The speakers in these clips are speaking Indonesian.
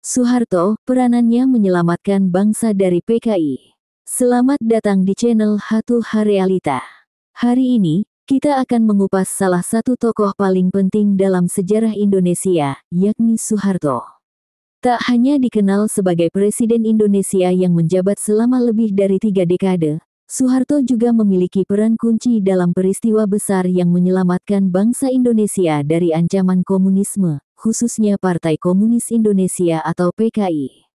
Soeharto, peranannya menyelamatkan bangsa dari PKI. Selamat datang di channel Hatu Harealita. Hari ini, kita akan mengupas salah satu tokoh paling penting dalam sejarah Indonesia, yakni Soeharto. Tak hanya dikenal sebagai Presiden Indonesia yang menjabat selama lebih dari 3 dekade, Soeharto juga memiliki peran kunci dalam peristiwa besar yang menyelamatkan bangsa Indonesia dari ancaman komunisme, khususnya Partai Komunis Indonesia atau PKI.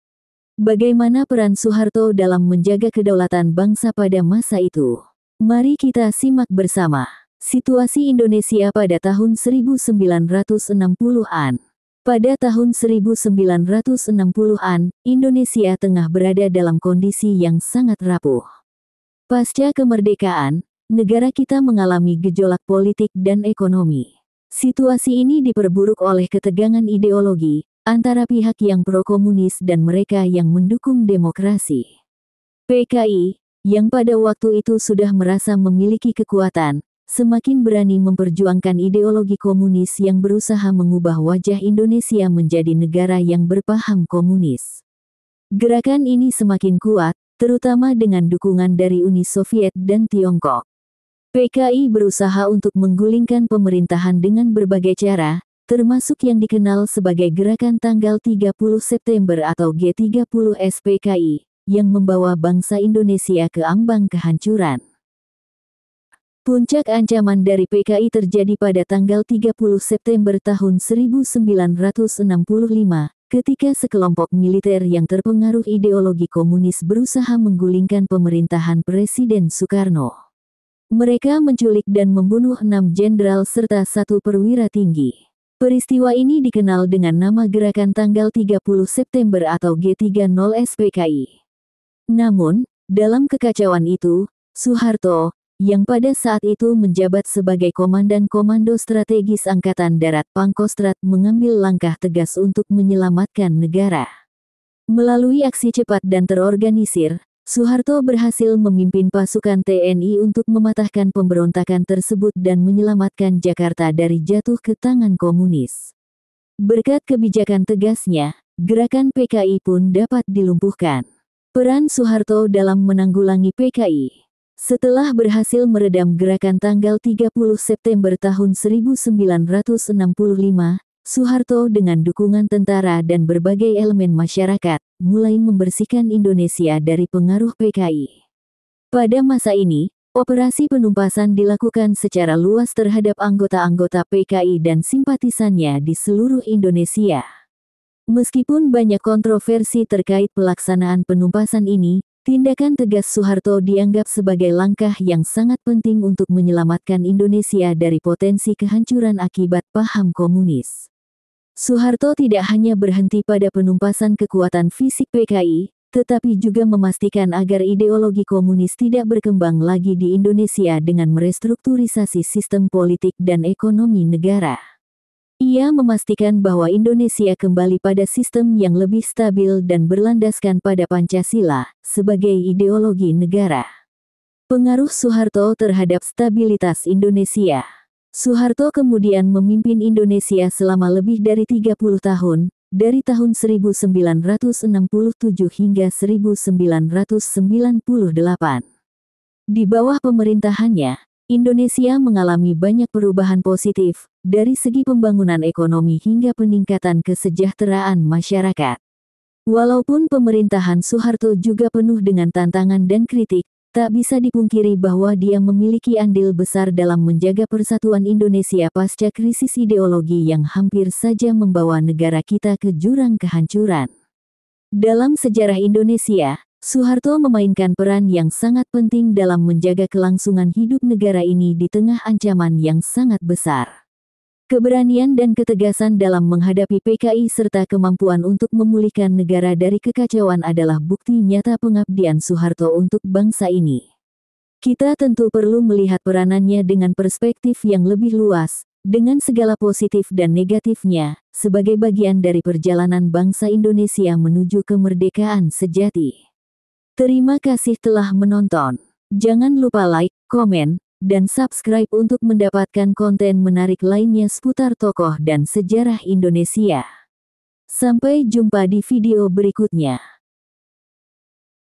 Bagaimana peran Soeharto dalam menjaga kedaulatan bangsa pada masa itu? Mari kita simak bersama. Situasi Indonesia pada tahun 1960-an. Pada tahun 1960-an, Indonesia tengah berada dalam kondisi yang sangat rapuh. Pasca kemerdekaan, negara kita mengalami gejolak politik dan ekonomi. Situasi ini diperburuk oleh ketegangan ideologi antara pihak yang pro-komunis dan mereka yang mendukung demokrasi. PKI, yang pada waktu itu sudah merasa memiliki kekuatan, semakin berani memperjuangkan ideologi komunis yang berusaha mengubah wajah Indonesia menjadi negara yang berpaham komunis. Gerakan ini semakin kuat, terutama dengan dukungan dari Uni Soviet dan Tiongkok. PKI berusaha untuk menggulingkan pemerintahan dengan berbagai cara, termasuk yang dikenal sebagai Gerakan Tanggal 30 September atau G30 SPKI, yang membawa bangsa Indonesia ke ambang kehancuran. Puncak ancaman dari PKI terjadi pada tanggal 30 September tahun 1965, ketika sekelompok militer yang terpengaruh ideologi komunis berusaha menggulingkan pemerintahan Presiden Soekarno. Mereka menculik dan membunuh 6 jenderal serta 1 perwira tinggi. Peristiwa ini dikenal dengan nama Gerakan Tanggal 30 September atau G30 SPKI. Namun, dalam kekacauan itu, Soeharto, yang pada saat itu menjabat sebagai Komandan Komando Strategis Angkatan Darat Pangkostrat, mengambil langkah tegas untuk menyelamatkan negara. Melalui aksi cepat dan terorganisir, Soeharto berhasil memimpin pasukan TNI untuk mematahkan pemberontakan tersebut dan menyelamatkan Jakarta dari jatuh ke tangan komunis. Berkat kebijakan tegasnya, gerakan PKI pun dapat dilumpuhkan. Peran Soeharto dalam menanggulangi PKI. Setelah berhasil meredam gerakan tanggal 30 September tahun 1965, Soeharto dengan dukungan tentara dan berbagai elemen masyarakat, mulai membersihkan Indonesia dari pengaruh PKI. Pada masa ini, operasi penumpasan dilakukan secara luas terhadap anggota-anggota PKI dan simpatisannya di seluruh Indonesia. Meskipun banyak kontroversi terkait pelaksanaan penumpasan ini, tindakan tegas Soeharto dianggap sebagai langkah yang sangat penting untuk menyelamatkan Indonesia dari potensi kehancuran akibat paham komunis. Soeharto tidak hanya berhenti pada penumpasan kekuatan fisik PKI, tetapi juga memastikan agar ideologi komunis tidak berkembang lagi di Indonesia dengan merestrukturisasi sistem politik dan ekonomi negara. Ia memastikan bahwa Indonesia kembali pada sistem yang lebih stabil dan berlandaskan pada Pancasila sebagai ideologi negara. Pengaruh Soeharto terhadap stabilitas Indonesia. Soeharto kemudian memimpin Indonesia selama lebih dari 30 tahun, dari tahun 1967 hingga 1998. Di bawah pemerintahannya, Indonesia mengalami banyak perubahan positif, dari segi pembangunan ekonomi hingga peningkatan kesejahteraan masyarakat. Walaupun pemerintahan Soeharto juga penuh dengan tantangan dan kritik, tak bisa dipungkiri bahwa dia memiliki andil besar dalam menjaga persatuan Indonesia pasca krisis ideologi yang hampir saja membawa negara kita ke jurang kehancuran. Dalam sejarah Indonesia, Soeharto memainkan peran yang sangat penting dalam menjaga kelangsungan hidup negara ini di tengah ancaman yang sangat besar. Keberanian dan ketegasan dalam menghadapi PKI serta kemampuan untuk memulihkan negara dari kekacauan adalah bukti nyata pengabdian Soeharto untuk bangsa ini. Kita tentu perlu melihat peranannya dengan perspektif yang lebih luas, dengan segala positif dan negatifnya, sebagai bagian dari perjalanan bangsa Indonesia menuju kemerdekaan sejati. Terima kasih telah menonton. Jangan lupa like, komen, dan subscribe untuk mendapatkan konten menarik lainnya seputar tokoh dan sejarah Indonesia. Sampai jumpa di video berikutnya.